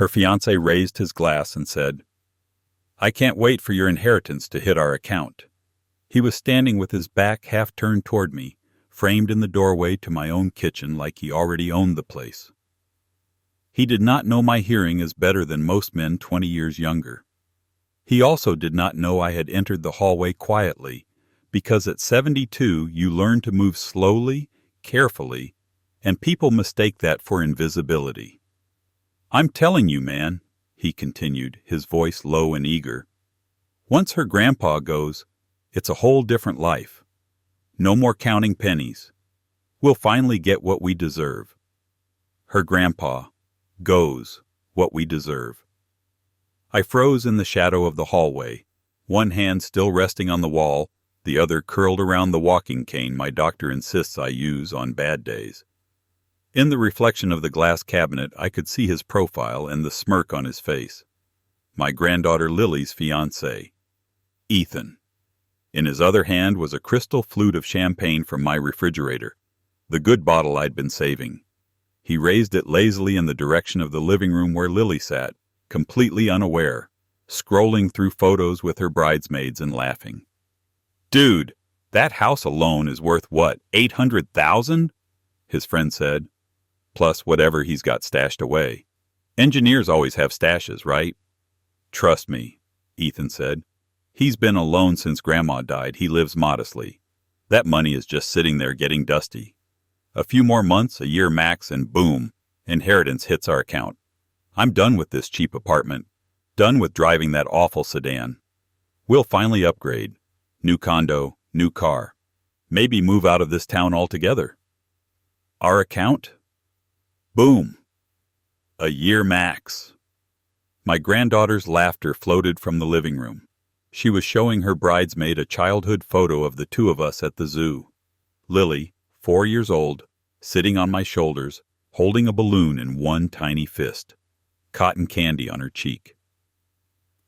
Her fiancé raised his glass and said, "I can't wait for your inheritance to hit our account." He was standing with his back half turned toward me, framed in the doorway to my own kitchen like he already owned the place. He did not know my hearing is better than most men 20 years younger. He also did not know I had entered the hallway quietly, because at 72 you learn to move slowly, carefully, and people mistake that for invisibility. "I'm telling you, man," he continued, his voice low and eager. "Once her grandpa goes, it's a whole different life. No more counting pennies. We'll finally get what we deserve. Her grandpa goes what we deserve." I froze in the shadow of the hallway, one hand still resting on the wall, the other curled around the walking cane my doctor insists I use on bad days. In the reflection of the glass cabinet, I could see his profile and the smirk on his face. My granddaughter Lily's fiancé, Ethan. In his other hand was a crystal flute of champagne from my refrigerator, the good bottle I'd been saving. He raised it lazily in the direction of the living room where Lily sat, completely unaware, scrolling through photos with her bridesmaids and laughing. "Dude, that house alone is worth what, 800,000? His friend said. "Plus whatever he's got stashed away. Engineers always have stashes, right?" "Trust me," Ethan said. "He's been alone since Grandma died. He lives modestly. That money is just sitting there getting dusty. A few more months, a year max, and boom, inheritance hits our account. I'm done with this cheap apartment, done with driving that awful sedan. We'll finally upgrade. New condo, new car. Maybe move out of this town altogether. Our account? Boom. A year max." My granddaughter's laughter floated from the living room. She was showing her bridesmaid a childhood photo of the two of us at the zoo. Lily, 4 years old, sitting on my shoulders, holding a balloon in one tiny fist, cotton candy on her cheek.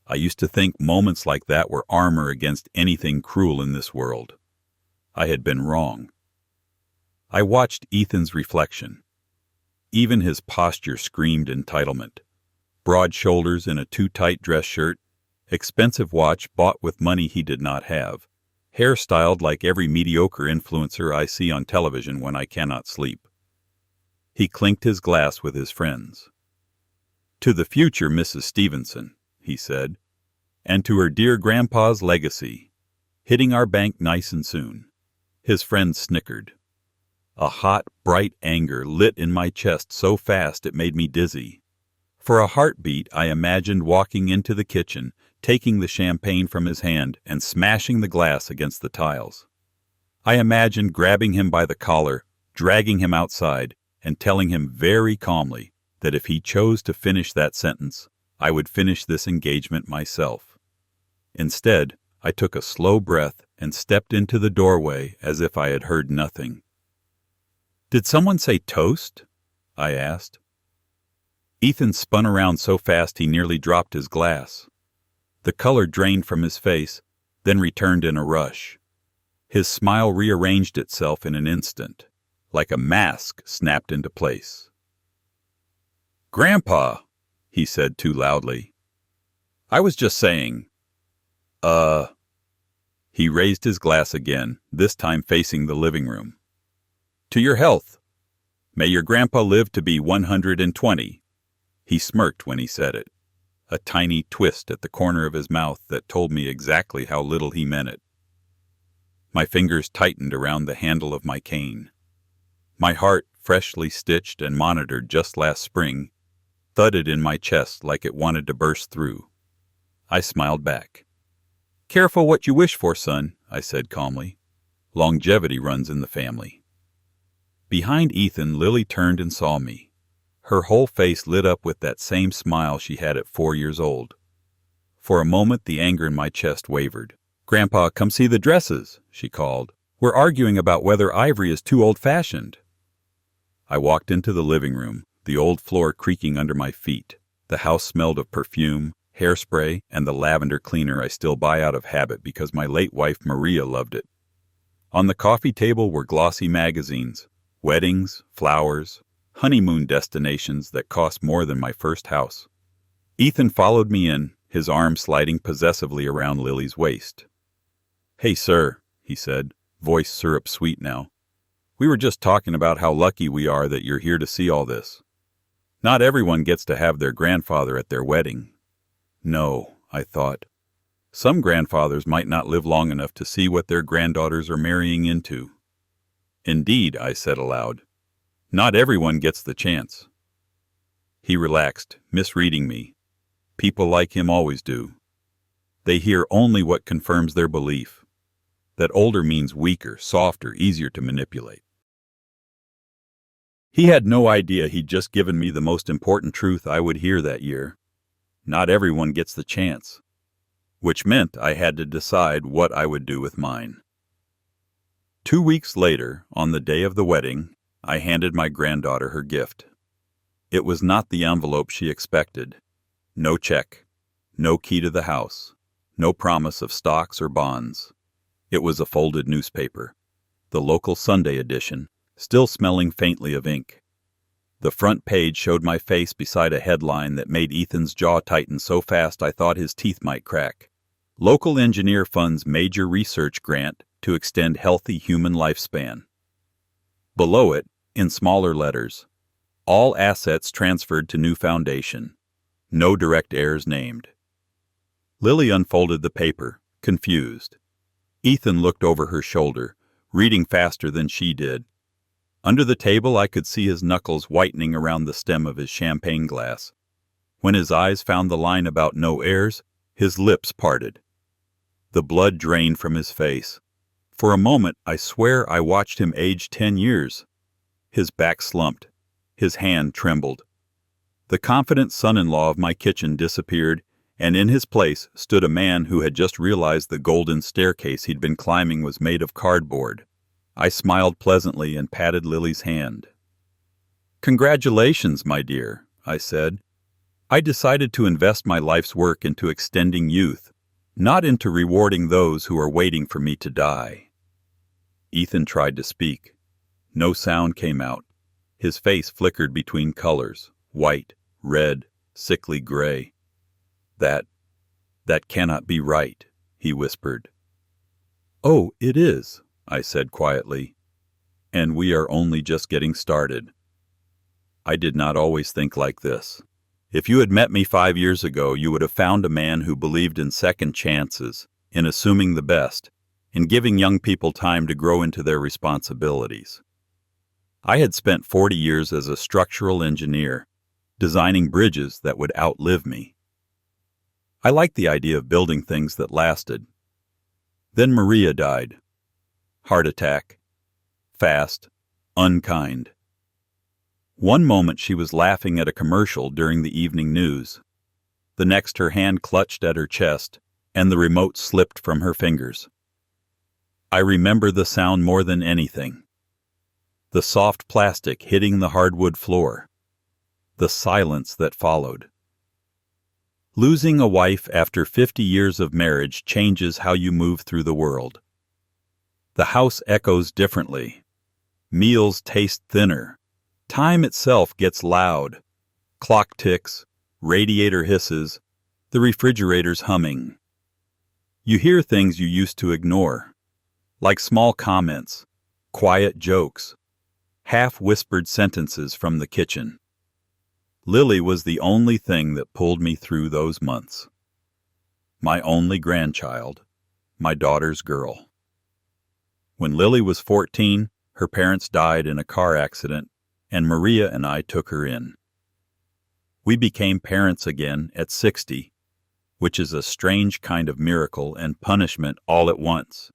I used to think moments like that were armor against anything cruel in this world. I had been wrong. I watched Ethan's reflection. Even his posture screamed entitlement. Broad shoulders in a too-tight dress shirt, expensive watch bought with money he did not have, hair styled like every mediocre influencer I see on television when I cannot sleep. He clinked his glass with his friends. "To the future Mrs. Stevenson," he said, "and to her dear grandpa's legacy, hitting our bank nice and soon." His friends snickered. A hot, bright anger lit in my chest so fast it made me dizzy. For a heartbeat, I imagined walking into the kitchen, taking the champagne from his hand and smashing the glass against the tiles. I imagined grabbing him by the collar, dragging him outside, and telling him very calmly that if he chose to finish that sentence, I would finish this engagement myself. Instead, I took a slow breath and stepped into the doorway as if I had heard nothing. "Did someone say toast?" I asked. Ethan spun around so fast he nearly dropped his glass. The color drained from his face, then returned in a rush. His smile rearranged itself in an instant, like a mask snapped into place. "Grandpa," he said too loudly. "I was just saying, He raised his glass again, this time facing the living room. "To your health. May your grandpa live to be 120. He smirked when he said it, a tiny twist at the corner of his mouth that told me exactly how little he meant it. My fingers tightened around the handle of my cane. My heart, freshly stitched and monitored just last spring, thudded in my chest like it wanted to burst through. I smiled back. "Careful what you wish for, son," I said calmly. "Longevity runs in the family." Behind Ethan, Lily turned and saw me. Her whole face lit up with that same smile she had at 4 years old. For a moment, the anger in my chest wavered. "Grandpa, come see the dresses," she called. "We're arguing about whether ivory is too old-fashioned." I walked into the living room, the old floor creaking under my feet. The house smelled of perfume, hairspray, and the lavender cleaner I still buy out of habit because my late wife Maria loved it. On the coffee table were glossy magazines, weddings, flowers, honeymoon destinations that cost more than my first house. Ethan followed me in, his arm sliding possessively around Lily's waist. "Hey, sir," he said, voice syrup sweet now. "We were just talking about how lucky we are that you're here to see all this. Not everyone gets to have their grandfather at their wedding." No, I thought. Some grandfathers might not live long enough to see what their granddaughters are marrying into. "Indeed," I said aloud. "Not everyone gets the chance." He relaxed, misreading me. People like him always do. They hear only what confirms their belief. That older means weaker, softer, easier to manipulate. He had no idea he'd just given me the most important truth I would hear that year. Not everyone gets the chance. Which meant I had to decide what I would do with mine. 2 weeks later, on the day of the wedding, I handed my granddaughter her gift. It was not the envelope she expected. No check, no key to the house, no promise of stocks or bonds. It was a folded newspaper, the local Sunday edition, still smelling faintly of ink. The front page showed my face beside a headline that made Ethan's jaw tighten so fast I thought his teeth might crack. Local engineer funds major research grant to extend healthy human lifespan. Below it, in smaller letters, all assets transferred to new foundation. No direct heirs named. Lily unfolded the paper, confused. Ethan looked over her shoulder, reading faster than she did. Under the table I could see his knuckles whitening around the stem of his champagne glass. When his eyes found the line about no heirs, his lips parted. The blood drained from his face. For a moment I swear I watched him age 10 years. His back slumped. His hand trembled. The confident son-in-law of my kitchen disappeared, and in his place stood a man who had just realized the golden staircase he'd been climbing was made of cardboard. I smiled pleasantly and patted Lily's hand. "Congratulations, my dear," I said. "I decided to invest my life's work into extending youth, not into rewarding those who are waiting for me to die." Ethan tried to speak. No sound came out. His face flickered between colors, white, red, sickly gray. That cannot be right," he whispered. "Oh, it is," I said quietly. "And we are only just getting started." I did not always think like this. If you had met me 5 years ago, you would have found a man who believed in second chances, in assuming the best, in giving young people time to grow into their responsibilities. I had spent 40 years as a structural engineer, designing bridges that would outlive me. I liked the idea of building things that lasted. Then Maria died. Heart attack. Fast. Unkind. One moment she was laughing at a commercial during the evening news. The next her hand clutched at her chest, and the remote slipped from her fingers. I remember the sound more than anything. The soft plastic hitting the hardwood floor. The silence that followed. Losing a wife after 50 years of marriage changes how you move through the world. The house echoes differently. Meals taste thinner. Time itself gets loud. Clock ticks, radiator hisses, the refrigerator's humming. You hear things you used to ignore, like small comments, quiet jokes, half-whispered sentences from the kitchen. Lily was the only thing that pulled me through those months. My only grandchild, my daughter's girl. When Lily was 14, her parents died in a car accident, and Maria and I took her in. We became parents again at 60, which is a strange kind of miracle and punishment all at once.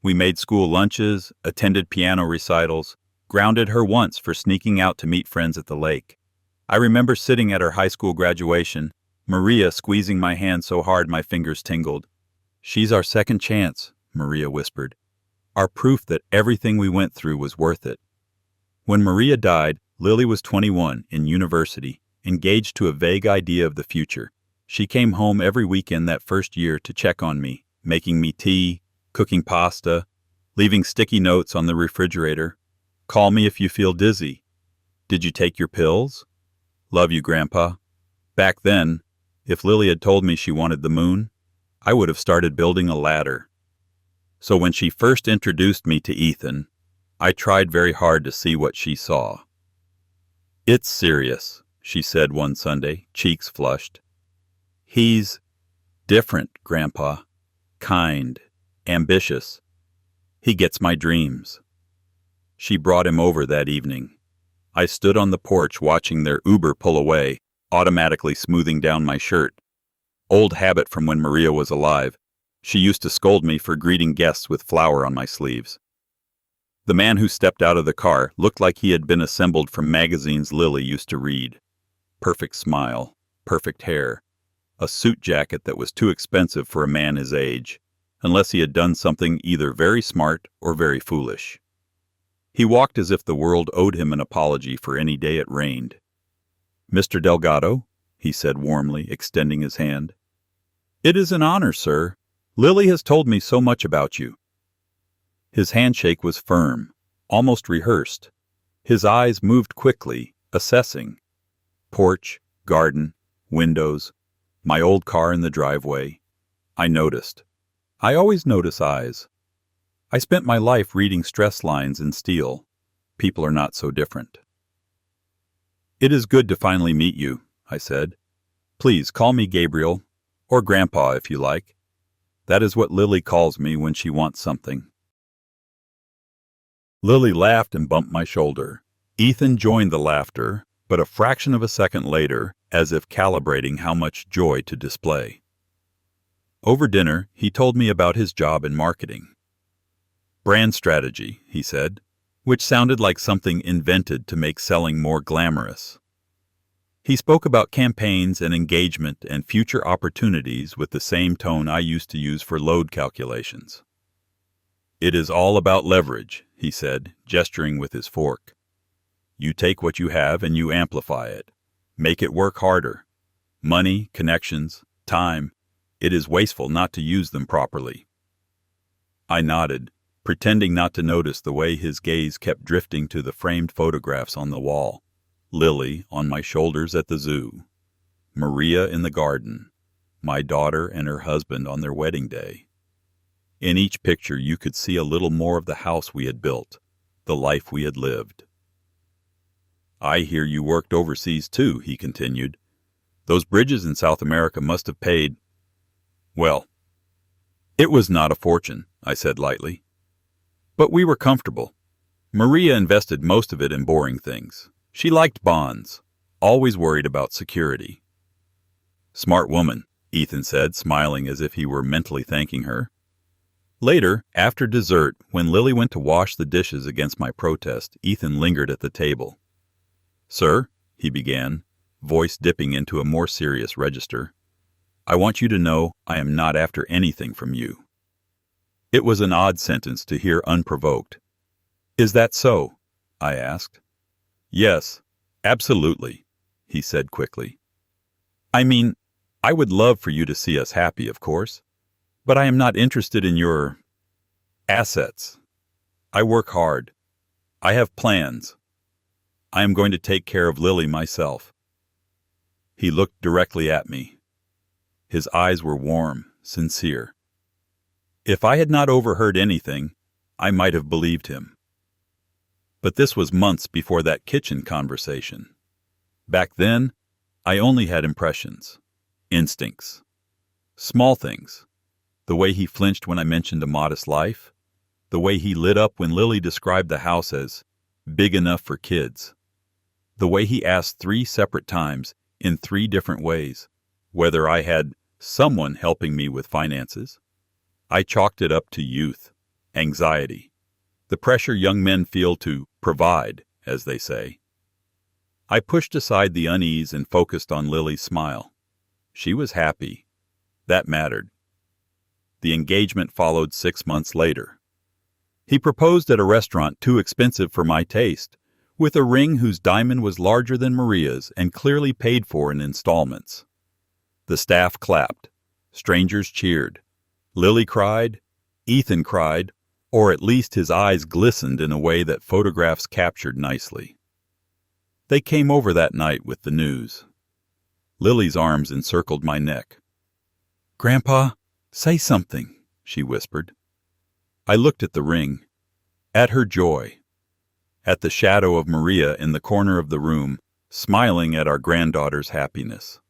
We made school lunches, attended piano recitals, grounded her once for sneaking out to meet friends at the lake. I remember sitting at her high school graduation, Maria squeezing my hand so hard my fingers tingled. "She's our second chance," Maria whispered. "Our proof that everything we went through was worth it." When Maria died, Lily was 21, in university, engaged to a vague idea of the future. She came home every weekend that first year to check on me, making me tea, cooking pasta, leaving sticky notes on the refrigerator. "Call me if you feel dizzy." "Did you take your pills?" "Love you, Grandpa." Back then, If Lily had told me she wanted the moon, I would have started building a ladder. So when she first introduced me to Ethan, I tried very hard to see what she saw. "It's serious," she said one Sunday, cheeks flushed. "He's different, Grandpa. Kind, ambitious. He gets my dreams." She brought him over that evening. I stood on the porch watching their Uber pull away, automatically smoothing down my shirt. Old habit from when Maria was alive. She used to scold me for greeting guests with flour on my sleeves. The man who stepped out of the car looked like he had been assembled from magazines Lily used to read. Perfect smile, perfect hair, a suit jacket that was too expensive for a man his age, unless he had done something either very smart or very foolish. He walked as if the world owed him an apology for any day it rained. "Mr. Delgado," he said warmly, extending his hand. "It is an honor, sir. Lily has told me so much about you." His handshake was firm, almost rehearsed. His eyes moved quickly, assessing. Porch, garden, windows, my old car in the driveway. I noticed. I always notice eyes. I spent my life reading stress lines in steel. People are not so different. "It is good to finally meet you," I said. "Please call me Gabriel, or Grandpa if you like. That is what Lily calls me when she wants something." Lily laughed and bumped my shoulder. Ethan joined the laughter, but a fraction of a second later, as if calibrating how much joy to display. Over dinner, he told me about his job in marketing. "Brand strategy," he said, which sounded like something invented to make selling more glamorous. He spoke about campaigns and engagement and future opportunities with the same tone I used to use for load calculations. "It is all about leverage," he said, gesturing with his fork. "You take what you have and you amplify it. Make it work harder. Money, connections, time. It is wasteful not to use them properly." I nodded, pretending not to notice the way his gaze kept drifting to the framed photographs on the wall. Lily on my shoulders at the zoo. Maria in the garden. My daughter and her husband on their wedding day. In each picture you could see a little more of the house we had built, the life we had lived. "I hear you worked overseas too," he continued. "Those bridges in South America must have paid—" "Well, it was not a fortune," I said lightly. "But we were comfortable. Maria invested most of it in boring things. She liked bonds, always worried about security." "Smart woman," Ethan said, smiling as if he were mentally thanking her. Later, after dessert, when Lily went to wash the dishes against my protest, Ethan lingered at the table. "Sir," he began, voice dipping into a more serious register, "I want you to know I am not after anything from you." It was an odd sentence to hear unprovoked. "Is that so?" I asked. "Yes, absolutely," he said quickly. "I mean, I would love for you to see us happy, of course, but I am not interested in your assets. I work hard. I have plans. I am going to take care of Lily myself." He looked directly at me. His eyes were warm, sincere. If I had not overheard anything, I might have believed him. But this was months before that kitchen conversation. Back then, I only had impressions, instincts, small things. The way he flinched when I mentioned a modest life, the way he lit up when Lily described the house as big enough for kids, the way he asked 3 separate times in 3 different ways whether I had someone helping me with finances. I chalked it up to youth, anxiety, the pressure young men feel to provide, as they say. I pushed aside the unease and focused on Lily's smile. She was happy. That mattered. The engagement followed 6 months later. He proposed at a restaurant too expensive for my taste, with a ring whose diamond was larger than Maria's and clearly paid for in installments. The staff clapped. Strangers cheered. Lily cried. Ethan cried, or at least his eyes glistened in a way that photographs captured nicely. They came over that night with the news. Lily's arms encircled my neck. "Grandpa, say something," she whispered. I looked at the ring, at her joy, at the shadow of Maria in the corner of the room, smiling at our granddaughter's happiness.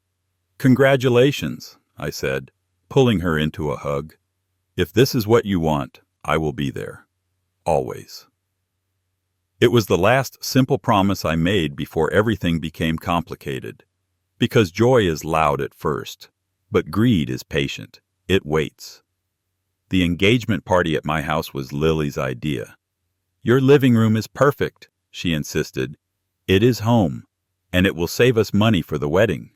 "Congratulations," I said, pulling her into a hug. "If this is what you want, I will be there. Always." It was the last simple promise I made before everything became complicated. Because joy is loud at first, but greed is patient. It waits. The engagement party at my house was Lily's idea. "Your living room is perfect," she insisted. "It is home, and it will save us money for the wedding."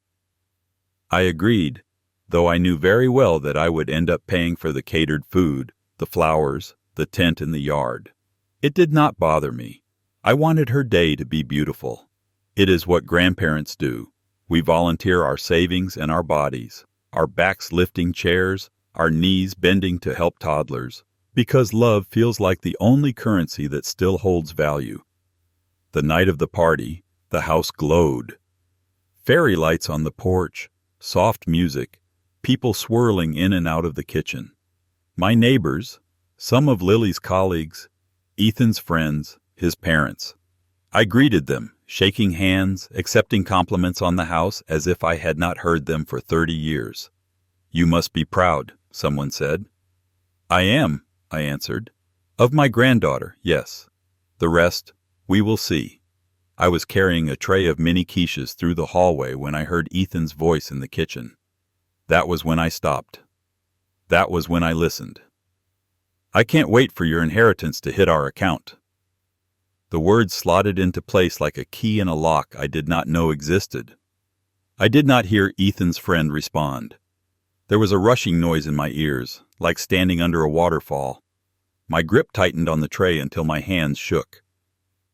I agreed, though I knew very well that I would end up paying for the catered food, the flowers, the tent in the yard. It did not bother me. I wanted her day to be beautiful. It is what grandparents do. We volunteer our savings and our bodies, our backs lifting chairs, our knees bending to help toddlers, because love feels like the only currency that still holds value. The night of the party, the house glowed. Fairy lights on the porch, soft music, people swirling in and out of the kitchen. My neighbors, some of Lily's colleagues, Ethan's friends, his parents. I greeted them, shaking hands, accepting compliments on the house as if I had not heard them for 30 years. "You must be proud," someone said. "I am," I answered. "Of my granddaughter, yes. The rest, we will see." I was carrying a tray of mini quiches through the hallway when I heard Ethan's voice in the kitchen. That was when I stopped. That was when I listened. "I can't wait for your inheritance to hit our account." The words slotted into place like a key in a lock I did not know existed. I did not hear Ethan's friend respond. There was a rushing noise in my ears, like standing under a waterfall. My grip tightened on the tray until my hands shook.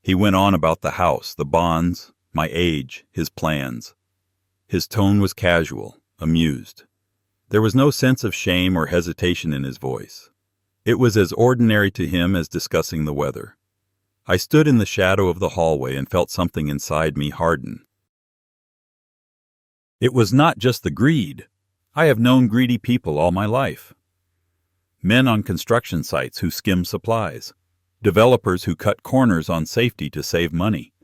He went on about the house, the bonds, my age, his plans. His tone was casual, amused. There was no sense of shame or hesitation in his voice. It was as ordinary to him as discussing the weather. I stood in the shadow of the hallway and felt something inside me harden. It was not just the greed. I have known greedy people all my life. Men on construction sites who skim supplies. Developers who cut corners on safety to save money.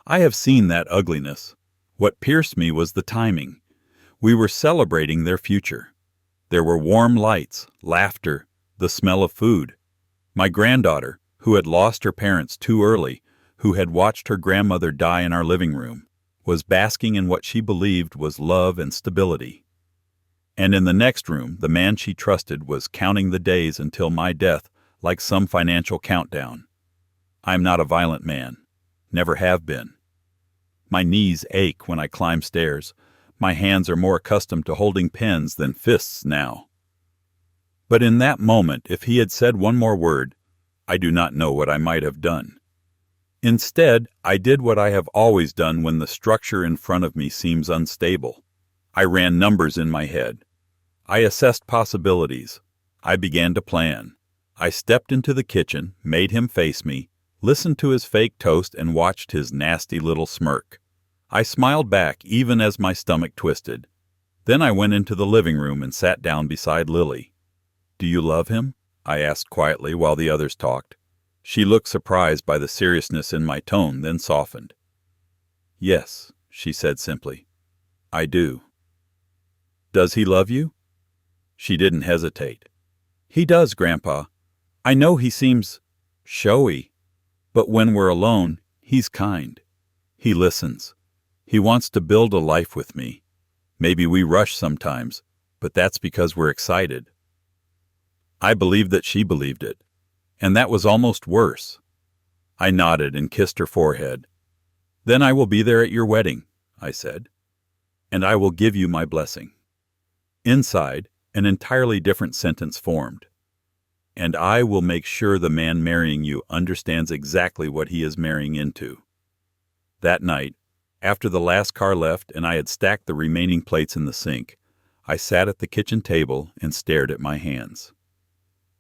I have seen that ugliness. What pierced me was the timing. We were celebrating their future. There were warm lights, laughter, the smell of food. My granddaughter, who had lost her parents too early, who had watched her grandmother die in our living room, was basking in what she believed was love and stability. And in the next room, the man she trusted was counting the days until my death like some financial countdown. I'm not a violent man. Never have been. My knees ache when I climb stairs. My hands are more accustomed to holding pens than fists now. But in that moment, if he had said one more word, I do not know what I might have done. Instead, I did what I have always done when the structure in front of me seems unstable. I ran numbers in my head. I assessed possibilities. I began to plan. I stepped into the kitchen, made him face me, listened to his fake toast, and watched his nasty little smirk. I smiled back even as my stomach twisted. Then I went into the living room and sat down beside Lily. "Do you love him?" I asked quietly while the others talked. She looked surprised by the seriousness in my tone, then softened. "Yes," she said simply. "I do." "Does he love you?" She didn't hesitate. "He does, Grandpa. I know he seems showy, but when we're alone, he's kind. He listens. He wants to build a life with me. Maybe we rush sometimes, but that's because we're excited." I believed that she believed it, and that was almost worse. I nodded and kissed her forehead. "Then I will be there at your wedding," I said, "and I will give you my blessing." Inside, an entirely different sentence formed. "And I will make sure the man marrying you understands exactly what he is marrying into." That night, after the last car left and I had stacked the remaining plates in the sink, I sat at the kitchen table and stared at my hands.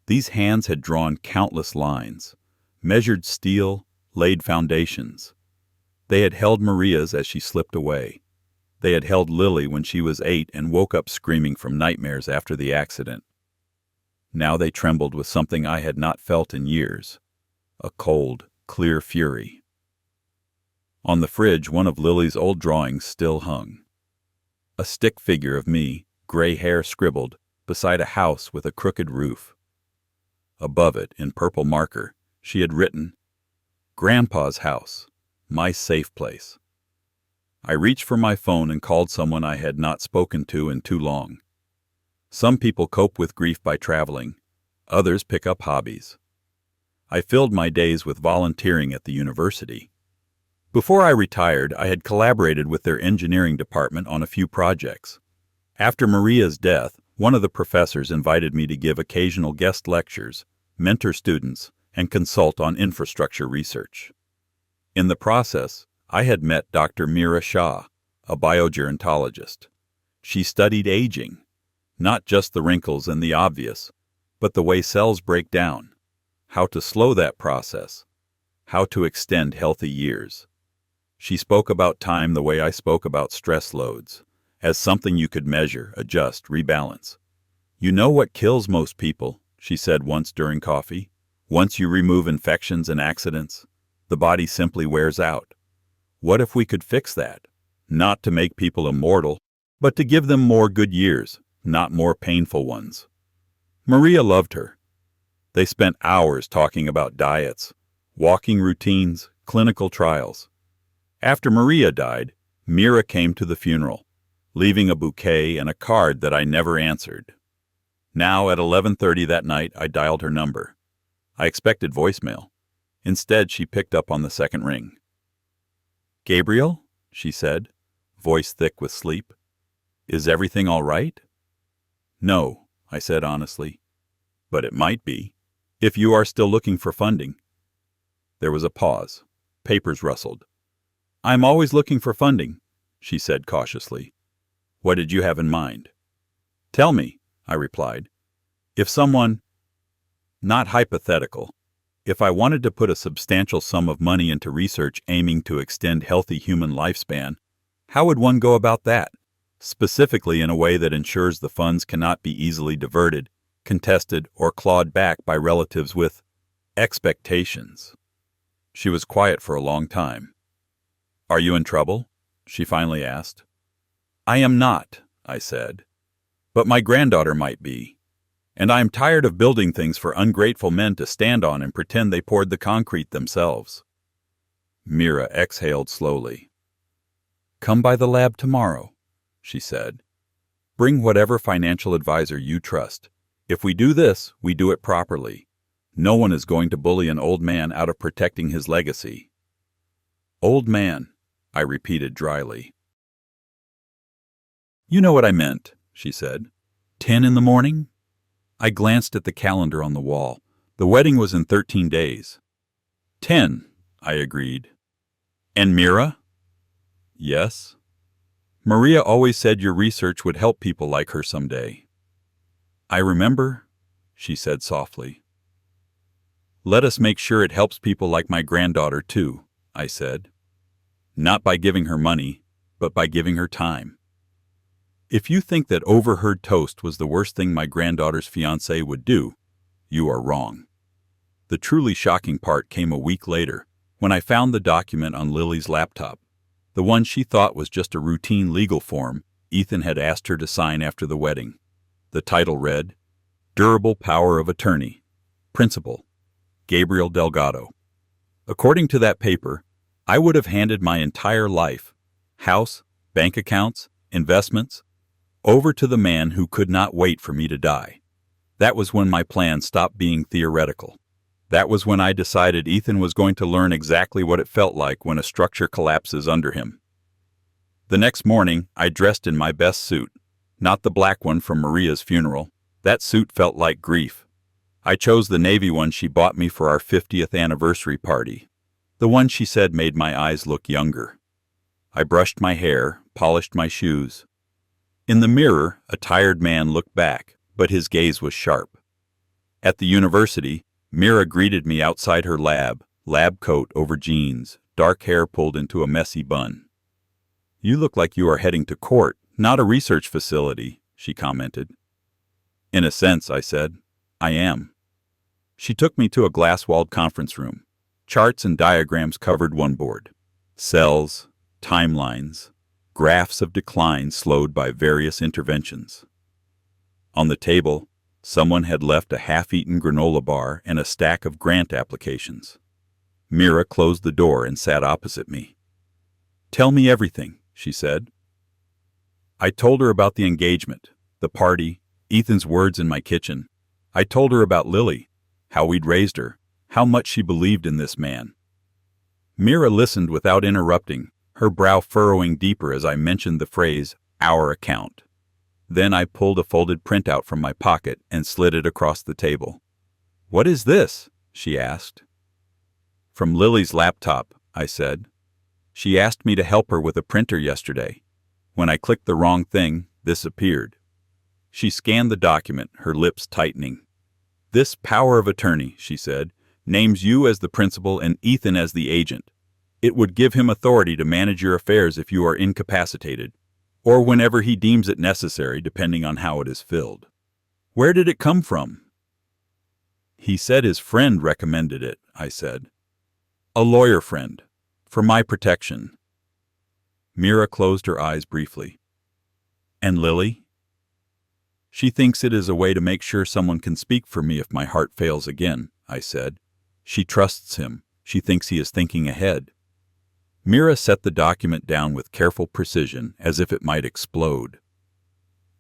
These hands had drawn countless lines, measured steel, laid foundations. They had held Maria's as she slipped away. They had held Lily when she was 8 and woke up screaming from nightmares after the accident. Now they trembled with something I had not felt in years, a cold, clear fury. On the fridge, one of Lily's old drawings still hung. A stick figure of me, gray hair scribbled, beside a house with a crooked roof. Above it, in purple marker, she had written, "Grandpa's house, my safe place." I reached for my phone and called someone I had not spoken to in too long. Some people cope with grief by traveling. Others pick up hobbies. I filled my days with volunteering at the university. Before I retired, I had collaborated with their engineering department on a few projects. After Maria's death, one of the professors invited me to give occasional guest lectures, mentor students, and consult on infrastructure research. In the process, I had met Dr. Meera Shah, a biogerontologist. She studied aging, not just the wrinkles and the obvious, but the way cells break down, how to slow that process, how to extend healthy years. She spoke about time the way I spoke about stress loads, as something you could measure, adjust, rebalance. "You know what kills most people," she said once during coffee. "Once you remove infections and accidents, the body simply wears out. What if we could fix that? Not to make people immortal, but to give them more good years, not more painful ones." Maria loved her. They spent hours talking about diets, walking routines, clinical trials. After Maria died, Meera came to the funeral, leaving a bouquet and a card that I never answered. Now at 11:30 that night, I dialed her number. I expected voicemail. Instead, she picked up on the second ring. "Gabriel," she said, voice thick with sleep. "Is everything all right?" "No," I said honestly. "But it might be, if you are still looking for funding." There was a pause. Papers rustled. "I'm always looking for funding," she said cautiously. "What did you have in mind?" "Tell me," I replied. "If someone—" Not hypothetical. If I wanted to put a substantial sum of money into research aiming to extend healthy human lifespan, how would one go about that, specifically in a way that ensures the funds cannot be easily diverted, contested, or clawed back by relatives with expectations? She was quiet for a long time. "Are you in trouble?" she finally asked. "I am not," I said. "But my granddaughter might be. And I am tired of building things for ungrateful men to stand on and pretend they poured the concrete themselves." Meera exhaled slowly. "Come by the lab tomorrow," she said. "Bring whatever financial advisor you trust. If we do this, we do it properly. No one is going to bully an old man out of protecting his legacy." "Old man," I repeated dryly. "You know what I meant," she said. 10 in the morning? I glanced at the calendar on the wall. The wedding was in 13 days. 10, I agreed. "And Meera?" "Yes." "Maria always said your research would help people like her someday." "I remember," she said softly. "Let us make sure it helps people like my granddaughter too," I said. "Not by giving her money, but by giving her time. If you think that overheard toast was the worst thing my granddaughter's fiancé would do, you are wrong." The truly shocking part came a week later, when I found the document on Lily's laptop, the one she thought was just a routine legal form Ethan had asked her to sign after the wedding. The title read, "Durable Power of Attorney, Principal, Gabriel Delgado." According to that paper, I would have handed my entire life, house, bank accounts, investments, over to the man who could not wait for me to die. That was when my plan stopped being theoretical. That was when I decided Ethan was going to learn exactly what it felt like when a structure collapses under him. The next morning, I dressed in my best suit, not the black one from Maria's funeral. That suit felt like grief. I chose the navy one she bought me for our 50th anniversary party, the one she said made my eyes look younger. I brushed my hair, polished my shoes. In the mirror, a tired man looked back, but his gaze was sharp. At the university, Meera greeted me outside her lab coat over jeans, dark hair pulled into a messy bun. You look like you are heading to court, not a research facility, she commented. In a sense, I said. I am. She took me to a glass-walled conference room. Charts and diagrams covered one board. Cells, timelines, graphs of decline slowed by various interventions. On the table, someone had left a half-eaten granola bar and a stack of grant applications. Mira closed the door and sat opposite me. "Tell me everything," she said. I told her about the engagement, the party, Ethan's words in my kitchen. I told her about Lily, how we'd raised her, how much she believed in this man. Mira listened without interrupting, her brow furrowing deeper as I mentioned the phrase, "our account." Then I pulled a folded printout from my pocket and slid it across the table. "What is this?" she asked. "From Lily's laptop," I said. "She asked me to help her with a printer yesterday. When I clicked the wrong thing, this appeared." She scanned the document, her lips tightening. "This power of attorney," she said, "names you as the principal and Ethan as the agent. It would give him authority to manage your affairs if you are incapacitated, or whenever he deems it necessary, depending on how it is filled." "Where did it come from?" "He said his friend recommended it," I said. "A lawyer friend. For my protection." Mira closed her eyes briefly. "And Lily?" "She thinks it is a way to make sure someone can speak for me if my heart fails again," I said. "She trusts him. She thinks he is thinking ahead." Mira set the document down with careful precision, as if it might explode.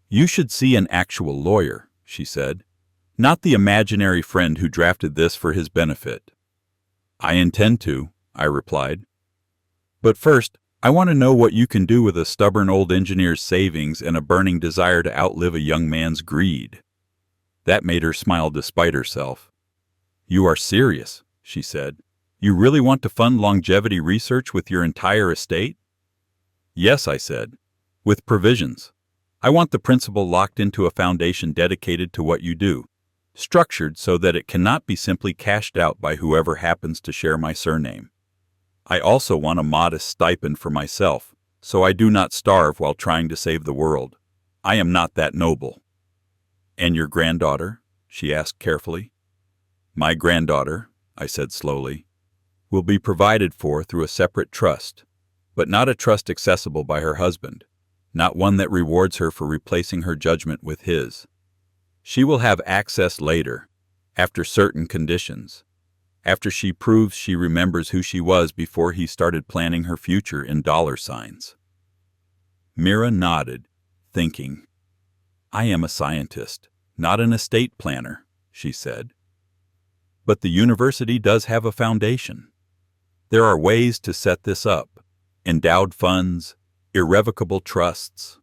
"You should see an actual lawyer," she said, "not the imaginary friend who drafted this for his benefit." "I intend to," I replied. "But first, I want to know what you can do with a stubborn old engineer's savings and a burning desire to outlive a young man's greed." That made her smile despite herself. "You are serious," she said. "You really want to fund longevity research with your entire estate?" "Yes," I said, "with provisions. I want the principal locked into a foundation dedicated to what you do, structured so that it cannot be simply cashed out by whoever happens to share my surname. I also want a modest stipend for myself, so I do not starve while trying to save the world. I am not that noble." "And your granddaughter?" she asked carefully. "My granddaughter," I said slowly, "will be provided for through a separate trust, but not a trust accessible by her husband, not one that rewards her for replacing her judgment with his. She will have access later, after certain conditions, after she proves she remembers who she was before he started planning her future in dollar signs." Mira nodded, thinking. "I am a scientist, not an estate planner," she said. "But the university does have a foundation. There are ways to set this up: endowed funds, irrevocable trusts.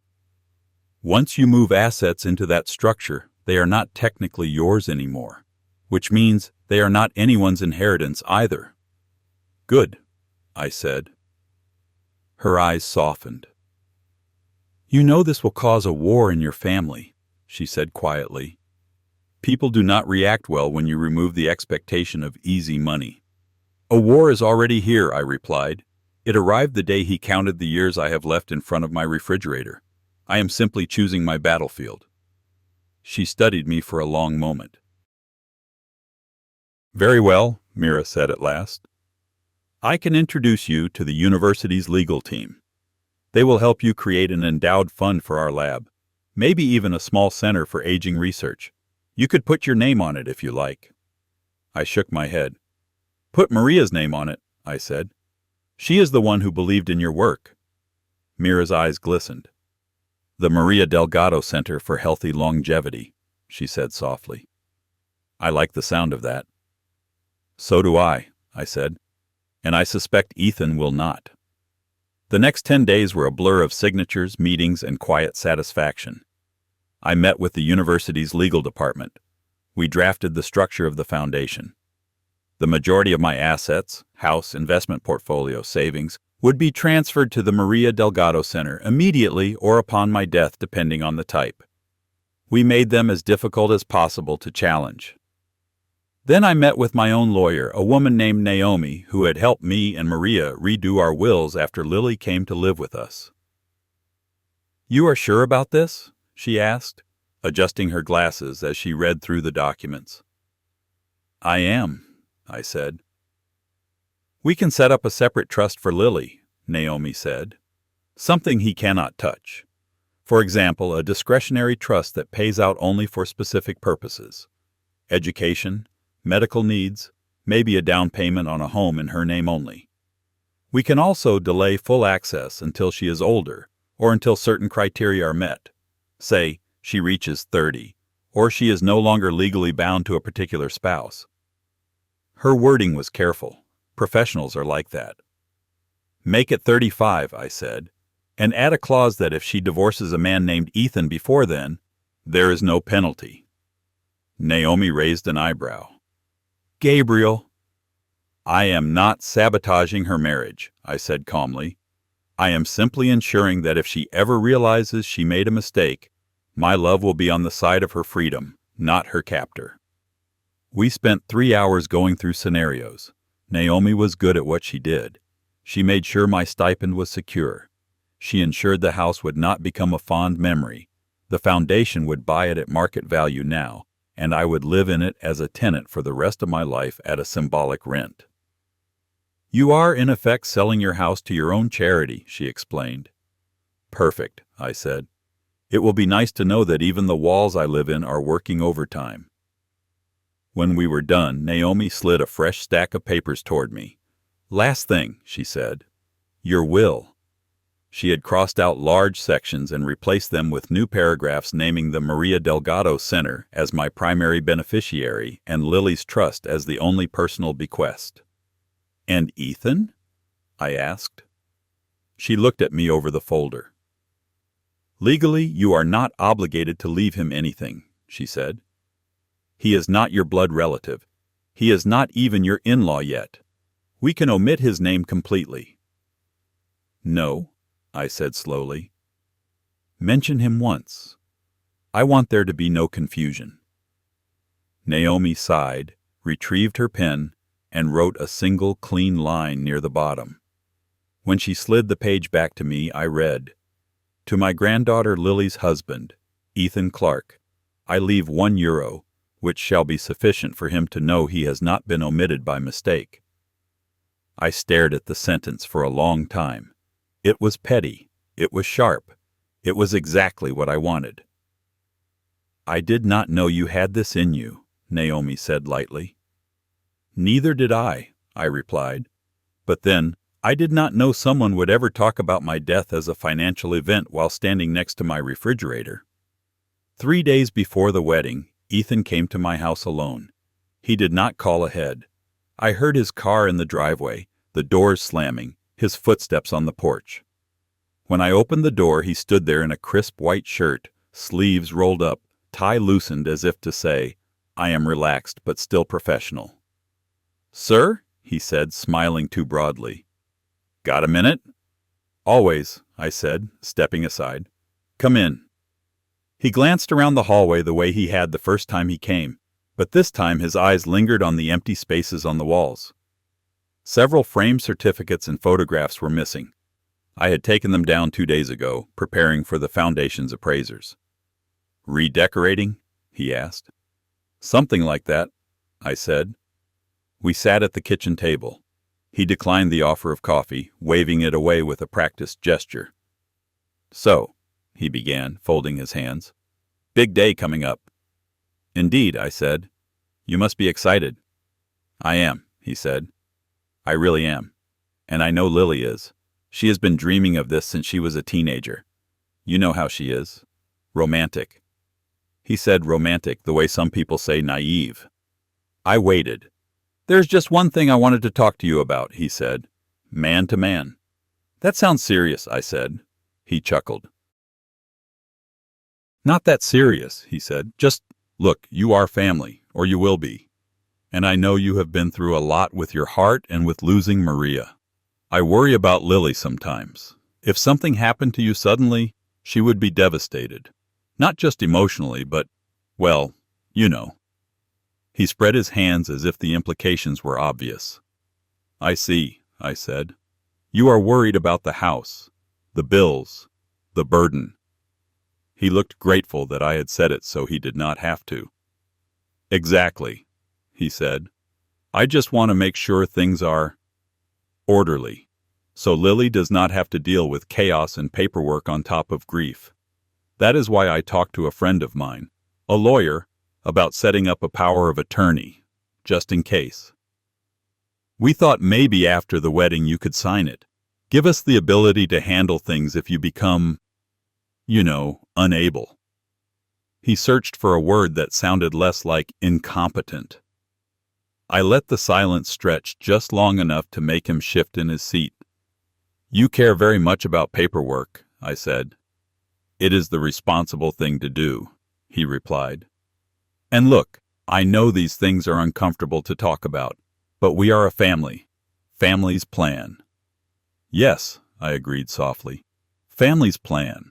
Once you move assets into that structure, they are not technically yours anymore, which means they are not anyone's inheritance either." "Good," I said. Her eyes softened. "You know this will cause a war in your family," she said quietly. "People do not react well when you remove the expectation of easy money." "A war is already here," I replied. "It arrived the day he counted the years I have left in front of my refrigerator. I am simply choosing my battlefield." She studied me for a long moment. "Very well," Mira said at last. "I can introduce you to the university's legal team. They will help you create an endowed fund for our lab, maybe even a small center for aging research. You could put your name on it if you like." I shook my head. "Put Maria's name on it," I said. "She is the one who believed in your work." Mira's eyes glistened. "The Maria Delgado Center for Healthy Longevity," she said softly. "I like the sound of that." "So do I," I said, "and I suspect Ethan will not." The next 10 days were a blur of signatures, meetings, and quiet satisfaction. I met with the university's legal department. We drafted the structure of the foundation. The majority of my assets, house, investment portfolio, savings, would be transferred to the Maria Delgado Center immediately or upon my death, depending on the type. We made them as difficult as possible to challenge. Then I met with my own lawyer, a woman named Naomi, who had helped me and Maria redo our wills after Lily came to live with us. You are sure about this? She asked, adjusting her glasses as she read through the documents. I am, I said. We can set up a separate trust for Lily, Naomi said. Something he cannot touch. For example, a discretionary trust that pays out only for specific purposes. Education, medical needs, maybe a down payment on a home in her name only. We can also delay full access until she is older, or until certain criteria are met. Say, she reaches 30, or she is no longer legally bound to a particular spouse. Her wording was careful. Professionals are like that. Make it 35, I said, and add a clause that if she divorces a man named Ethan before then, there is no penalty. Naomi raised an eyebrow. Gabriel. I am not sabotaging her marriage, I said calmly. I am simply ensuring that if she ever realizes she made a mistake, my love will be on the side of her freedom, not her captor. We spent 3 hours going through scenarios. Naomi was good at what she did. She made sure my stipend was secure. She ensured the house would not become a fond memory. The foundation would buy it at market value now, and I would live in it as a tenant for the rest of my life at a symbolic rent. You are, in effect, selling your house to your own charity, she explained. Perfect, I said. It will be nice to know that even the walls I live in are working overtime. When we were done, Naomi slid a fresh stack of papers toward me. Last thing, she said. Your will. She had crossed out large sections and replaced them with new paragraphs naming the Maria Delgado Center as my primary beneficiary and Lily's trust as the only personal bequest. And Ethan? I asked. She looked at me over the folder. Legally, you are not obligated to leave him anything, she said. He is not your blood relative. He is not even your in-law yet. We can omit his name completely. No, I said slowly. Mention him once. I want there to be no confusion. Naomi sighed, retrieved her pen, and wrote a single clean line near the bottom. When she slid the page back to me, I read, To my granddaughter Lily's husband, Ethan Clark, I leave €1, which shall be sufficient for him to know he has not been omitted by mistake. I stared at the sentence for a long time. It was petty. It was sharp. It was exactly what I wanted. I did not know you had this in you, Naomi said lightly. Neither did I replied. But then, I did not know someone would ever talk about my death as a financial event while standing next to my refrigerator. 3 days before the wedding, Ethan came to my house alone. He did not call ahead. I heard his car in the driveway, the doors slamming, his footsteps on the porch. When I opened the door, he stood there in a crisp white shirt, sleeves rolled up, tie loosened as if to say, I am relaxed but still professional. Sir, he said, smiling too broadly. Got a minute? Always, I said, stepping aside. Come in. He glanced around the hallway the way he had the first time he came, but this time his eyes lingered on the empty spaces on the walls. Several framed certificates and photographs were missing. I had taken them down 2 days ago, preparing for the foundation's appraisers. Redecorating? He asked. Something like that, I said. We sat at the kitchen table. He declined the offer of coffee, waving it away with a practiced gesture. So, he began, folding his hands. Big day coming up. Indeed, I said. You must be excited. I am, he said. I really am. And I know Lily is. She has been dreaming of this since she was a teenager. You know how she is. Romantic. He said romantic the way some people say naive. I waited. There's just one thing I wanted to talk to you about, he said. Man to man. That sounds serious, I said. He chuckled. Not that serious, he said. Just, look, you are family, or you will be. And I know you have been through a lot with your heart and with losing Maria. I worry about Lily sometimes. If something happened to you suddenly, she would be devastated. Not just emotionally, but, well, you know. He spread his hands as if the implications were obvious. I see, I said. You are worried about the house, the bills, the burden. He looked grateful that I had said it so he did not have to. Exactly, he said. I just want to make sure things are orderly, so Lily does not have to deal with chaos and paperwork on top of grief. That is why I talked to a friend of mine, a lawyer, about setting up a power of attorney, just in case. We thought maybe after the wedding you could sign it. Give us the ability to handle things if you become, unable. He searched for a word that sounded less like incompetent. I let the silence stretch just long enough to make him shift in his seat. You care very much about paperwork, I said. It is the responsible thing to do, he replied. And look, I know these things are uncomfortable to talk about, but we are a family. Families plan. Yes, I agreed softly. Families plan.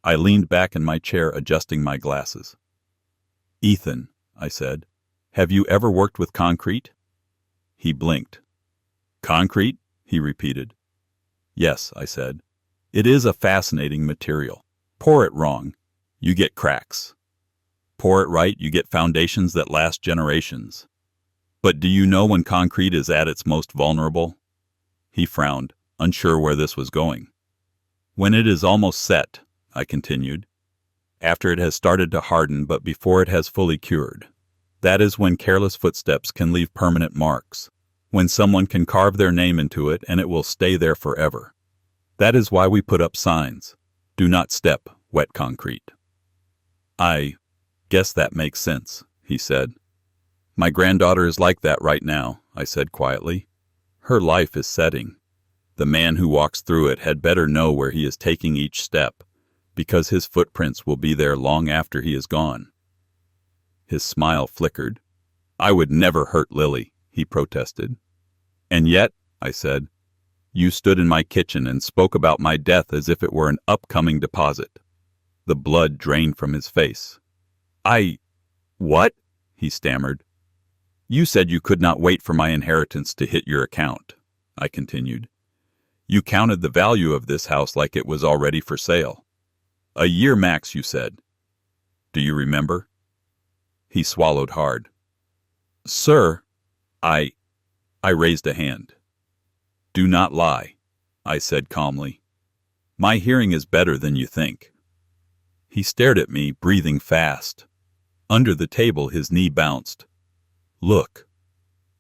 I leaned back in my chair, adjusting my glasses. Ethan, I said, have you ever worked with concrete? He blinked. Concrete? He repeated. Yes, I said. It is a fascinating material. Pour it wrong, you get cracks. Pour it right, you get foundations that last generations. But do you know when concrete is at its most vulnerable? He frowned, unsure where this was going. When it is almost set, I continued. After it has started to harden but before it has fully cured. That is when careless footsteps can leave permanent marks. When someone can carve their name into it and it will stay there forever. That is why we put up signs. Do not step wet concrete. I guess that makes sense, he said. My granddaughter is like that right now, I said quietly. Her life is setting. The man who walks through it had better know where he is taking each step, because his footprints will be there long after he is gone. His smile flickered. I would never hurt Lily, he protested. And yet, I said, you stood in my kitchen and spoke about my death as if it were an upcoming deposit. The blood drained from his face. What? He stammered. You said you could not wait for my inheritance to hit your account, I continued. You counted the value of this house like it was already for sale. A year max, you said. Do you remember? He swallowed hard. Sir, I raised a hand. Do not lie, I said calmly. My hearing is better than you think. He stared at me, breathing fast. Under the table, his knee bounced. Look,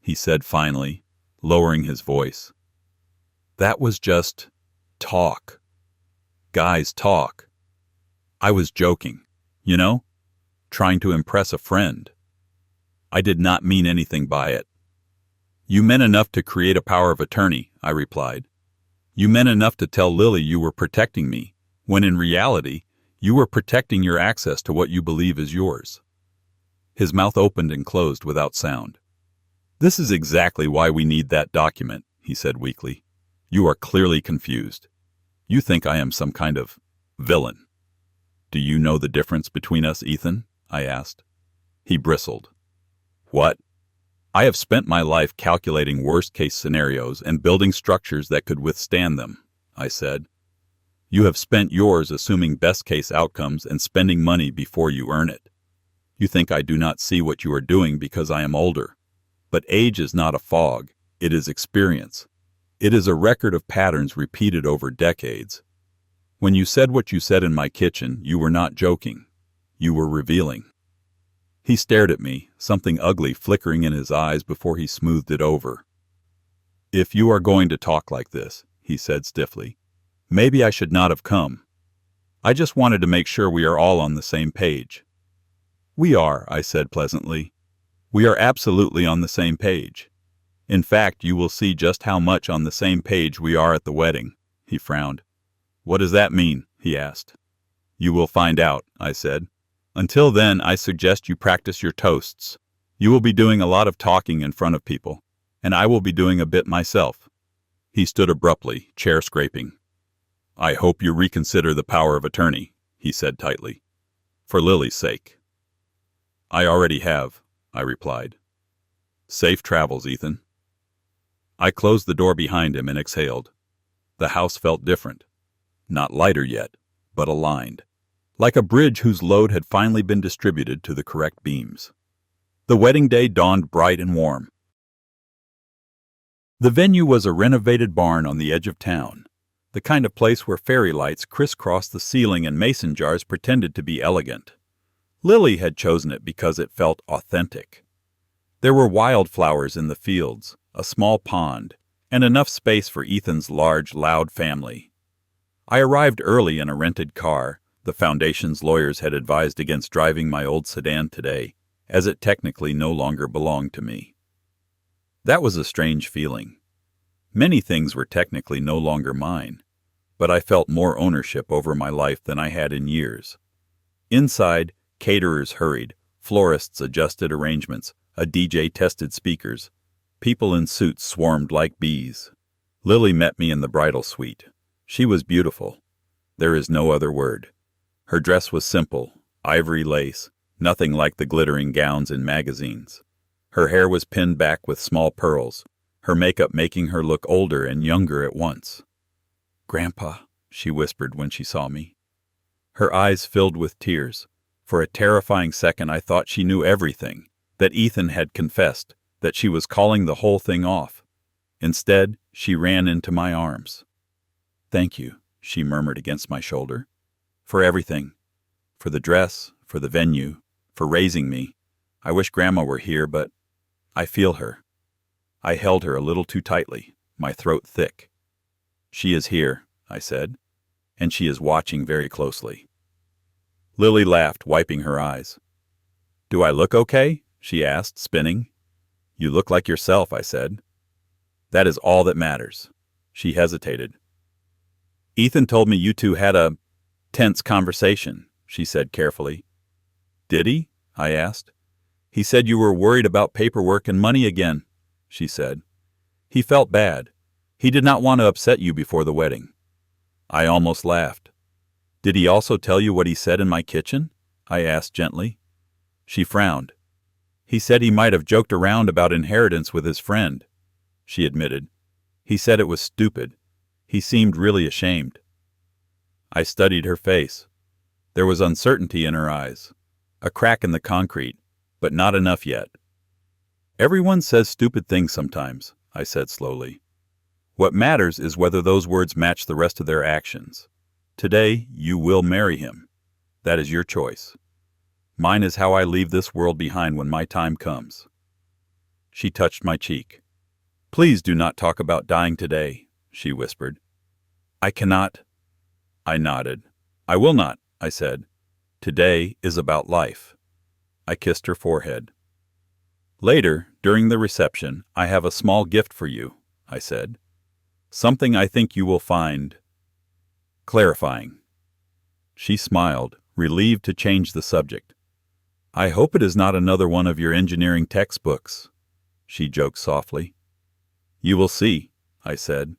he said finally, lowering his voice. That was just talk. Guys talk. I was joking, trying to impress a friend. I did not mean anything by it. You meant enough to create a power of attorney, I replied. You meant enough to tell Lily you were protecting me, when in reality, you were protecting your access to what you believe is yours. His mouth opened and closed without sound. This is exactly why we need that document, he said weakly. You are clearly confused. You think I am some kind of villain. Do you know the difference between us, Ethan? I asked. He bristled. What? I have spent my life calculating worst-case scenarios and building structures that could withstand them, I said. You have spent yours assuming best-case outcomes and spending money before you earn it. You think I do not see what you are doing because I am older. But age is not a fog, it is experience. It is a record of patterns repeated over decades. When you said what you said in my kitchen, you were not joking. You were revealing. He stared at me, something ugly flickering in his eyes before he smoothed it over. If you are going to talk like this, he said stiffly, maybe I should not have come. I just wanted to make sure we are all on the same page. We are, I said pleasantly. We are absolutely on the same page. In fact, you will see just how much on the same page we are at the wedding, he frowned. What does that mean? He asked. You will find out, I said. Until then, I suggest you practice your toasts. You will be doing a lot of talking in front of people, and I will be doing a bit myself. He stood abruptly, chair scraping. I hope you reconsider the power of attorney, he said tightly. For Lily's sake. I already have, I replied. Safe travels, Ethan. I closed the door behind him and exhaled. The house felt different. Not lighter yet, but aligned. like a bridge whose load had finally been distributed to the correct beams. The wedding day dawned bright and warm. The venue was a renovated barn on the edge of town, the kind of place where fairy lights crisscrossed the ceiling and mason jars pretended to be elegant. Lily had chosen it because it felt authentic. There were wildflowers in the fields, a small pond, and enough space for Ethan's large, loud family. I arrived early in a rented car. The foundation's lawyers had advised against driving my old sedan today, as it technically no longer belonged to me. That was a strange feeling. Many things were technically no longer mine, but I felt more ownership over my life than I had in years. Inside, caterers hurried, florists adjusted arrangements, a DJ tested speakers. People in suits swarmed like bees. Lily met me in the bridal suite. She was beautiful. There is no other word. Her dress was simple, ivory lace, nothing like the glittering gowns in magazines. Her hair was pinned back with small pearls, her makeup making her look older and younger at once. "Grandpa," she whispered when she saw me. Her eyes filled with tears. For a terrifying second I thought she knew everything, that Ethan had confessed, that she was calling the whole thing off. Instead, she ran into my arms. "Thank you," she murmured against my shoulder. "For everything. For the dress, for the venue, for raising me. I wish Grandma were here, but I feel her." I held her a little too tightly, my throat thick. "She is here," I said, "and she is watching very closely." Lily laughed, wiping her eyes. "Do I look okay?" she asked, spinning. "You look like yourself," I said. "That is all that matters." She hesitated. "Ethan told me you two had a tense conversation," she said carefully. "Did he?" I asked. "He said you were worried about paperwork and money again," she said. "He felt bad. He did not want to upset you before the wedding." I almost laughed. "Did he also tell you what he said in my kitchen?" I asked gently. She frowned. "He said he might have joked around about inheritance with his friend," she admitted. "He said it was stupid. He seemed really ashamed." I studied her face. There was uncertainty in her eyes, a crack in the concrete, but not enough yet. "Everyone says stupid things sometimes," I said slowly. "What matters is whether those words match the rest of their actions. Today, you will marry him. That is your choice. Mine is how I leave this world behind when my time comes." She touched my cheek. "Please do not talk about dying today," she whispered. "I cannot." I nodded. "I will not," I said. "Today is about life." I kissed her forehead. "Later, during the reception, I have a small gift for you," I said. "Something I think you will find clarifying." She smiled, relieved to change the subject. "I hope it is not another one of your engineering textbooks," she joked softly. "You will see," I said.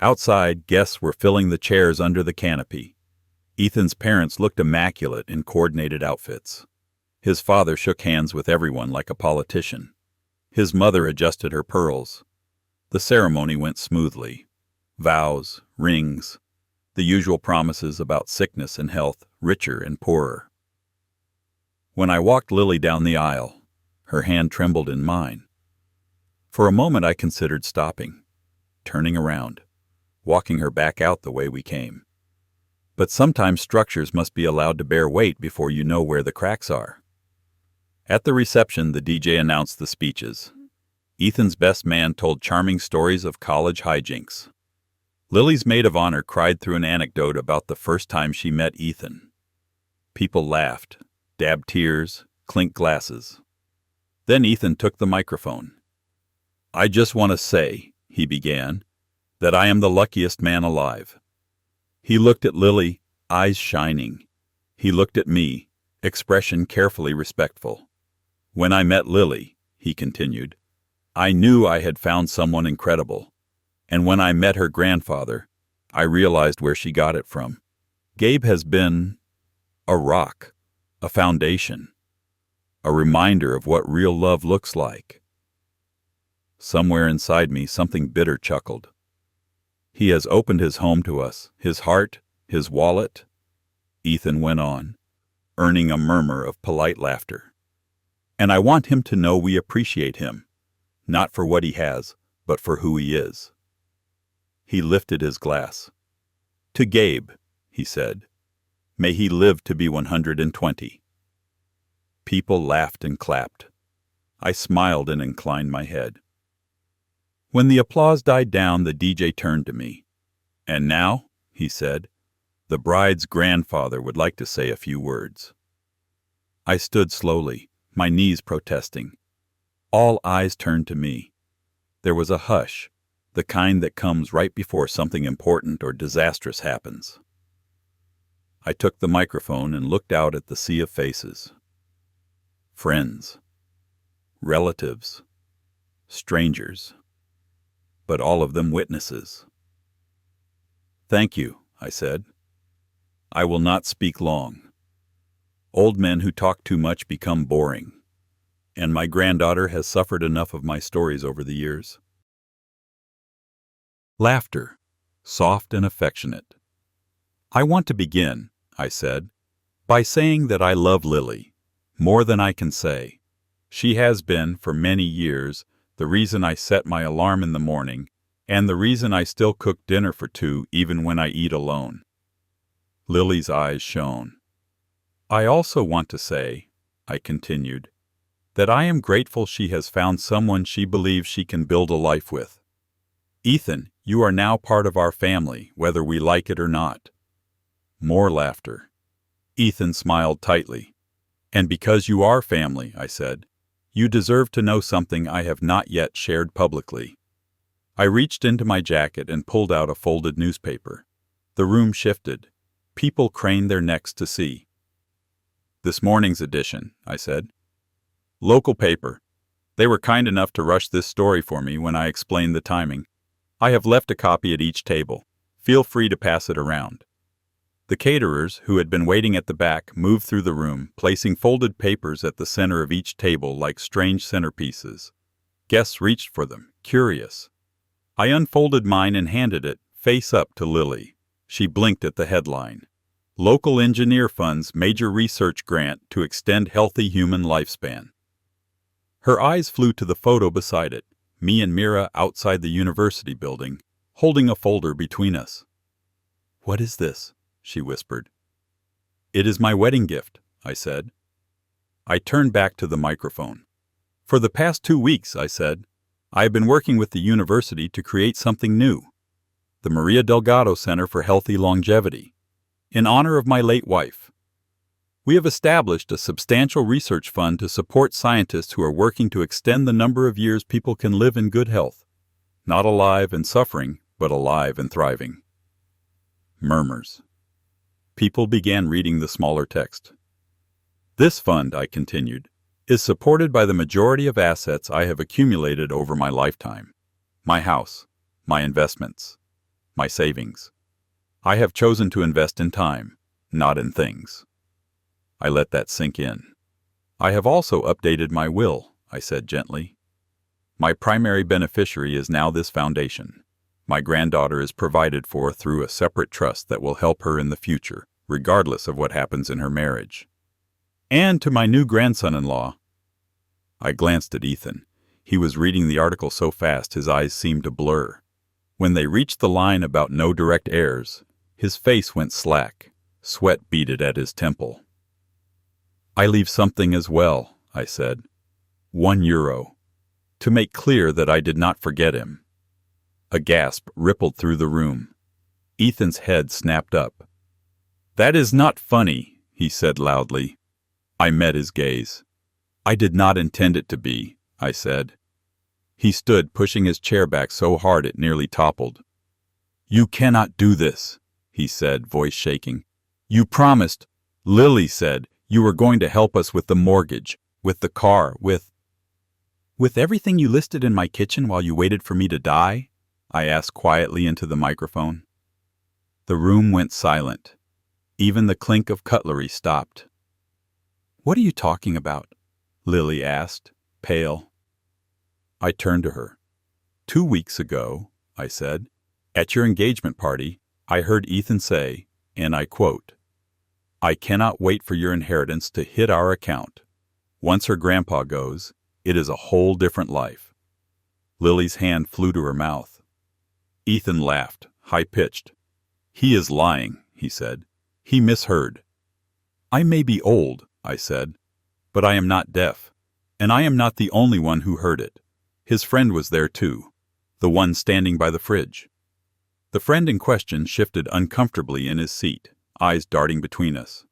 Outside, guests were filling the chairs under the canopy. Ethan's parents looked immaculate in coordinated outfits. His father shook hands with everyone like a politician. His mother adjusted her pearls. The ceremony went smoothly. Vows, rings, the usual promises about sickness and health, richer and poorer. When I walked Lily down the aisle, her hand trembled in mine. For a moment I considered stopping, turning around, walking her back out the way we came. But sometimes structures must be allowed to bear weight before you know where the cracks are. At the reception, the DJ announced the speeches. Ethan's best man told charming stories of college hijinks. Lily's maid of honor cried through an anecdote about the first time she met Ethan. People laughed, dabbed tears, clinked glasses. Then Ethan took the microphone. "I just want to say," he began, "that I am the luckiest man alive." He looked at Lily, eyes shining. He looked at me, expression carefully respectful. "When I met Lily," he continued, "I knew I had found someone incredible. And when I met her grandfather, I realized where she got it from. Gabe has been a rock, a foundation, a reminder of what real love looks like." Somewhere inside me, something bitter chuckled. He has opened his home to us, his heart, his wallet. Ethan went on, earning a murmur of polite laughter. And I want him to know we appreciate him, not for what he has, but for who he is. He lifted his glass. To Gabe, he said. May he live to be 120. People laughed and clapped. I smiled and inclined my head. When the applause died down, the DJ turned to me. And now, he said, the bride's grandfather would like to say a few words. I stood slowly, my knees protesting. All eyes turned to me. There was a hush, the kind that comes right before something important or disastrous happens. I took the microphone and looked out at the sea of faces. Friends, relatives, strangers, but all of them witnesses. Thank you, I said. I will not speak long. Old men who talk too much become boring, and my granddaughter has suffered enough of my stories over the years. Laughter, soft and affectionate. I want to begin, I said, by saying that I love Lily, more than I can say. She has been, for many years, the reason I set my alarm in the morning, and the reason I still cook dinner for two even when I eat alone. Lily's eyes shone. I also want to say, I continued, that I am grateful she has found someone she believes she can build a life with. Ethan, you are now part of our family, whether we like it or not. More laughter. Ethan smiled tightly. And because you are family, I said, you deserve to know something I have not yet shared publicly. I reached into my jacket and pulled out a folded newspaper. The room shifted. People craned their necks to see. This morning's edition, I said. Local paper. They were kind enough to rush this story for me when I explained the timing. I have left a copy at each table. Feel free to pass it around. The caterers, who had been waiting at the back, moved through the room, placing folded papers at the center of each table like strange centerpieces. Guests reached for them, curious. I unfolded mine and handed it, face up, to Lily. She blinked at the headline. Local Engineer Fund's Major Research Grant to Extend Healthy Human Lifespan. Her eyes flew to the photo beside it, me and Mira outside the university building, holding a folder between us. What is this? She whispered. It is my wedding gift, I said. I turned back to the microphone. For the past 2 weeks, I said, I have been working with the university to create something new. The Maria Delgado Center for Healthy Longevity, in honor of my late wife. We have established a substantial research fund to support scientists who are working to extend the number of years people can live in good health, not alive and suffering, but alive and thriving. Murmurs. People began reading the smaller text. This fund, I continued, is supported by the majority of assets I have accumulated over my lifetime. My house, my investments, my savings. I have chosen to invest in time, not in things. I let that sink in. I have also updated my will, I said gently. My primary beneficiary is now this foundation. My granddaughter is provided for through a separate trust that will help her in the future, regardless of what happens in her marriage. And to my new grandson-in-law. I glanced at Ethan. He was reading the article so fast his eyes seemed to blur. When they reached the line about no direct heirs, his face went slack. Sweat beaded at his temple. I leave something as well, I said. €1. To make clear that I did not forget him. A gasp rippled through the room. Ethan's head snapped up. That is not funny, he said loudly. I met his gaze. I did not intend it to be, I said. He stood, pushing his chair back so hard it nearly toppled. You cannot do this, he said, voice shaking. You promised, Lily said, you were going to help us with the mortgage, with the car, with everything you listed in my kitchen while you waited for me to die? I asked quietly into the microphone. The room went silent. Even the clink of cutlery stopped. What are you talking about? Lily asked, pale. I turned to her. 2 weeks ago, I said, at your engagement party, I heard Ethan say, and I quote, I cannot wait for your inheritance to hit our account. Once her grandpa goes, it is a whole different life." Lily's hand flew to her mouth. Ethan laughed, high-pitched. "He is lying," he said. "He misheard." "I may be old," I said, "but I am not deaf. And I am not the only one who heard it. His friend was there too, the one standing by the fridge." The friend in question shifted uncomfortably in his seat, eyes darting between us.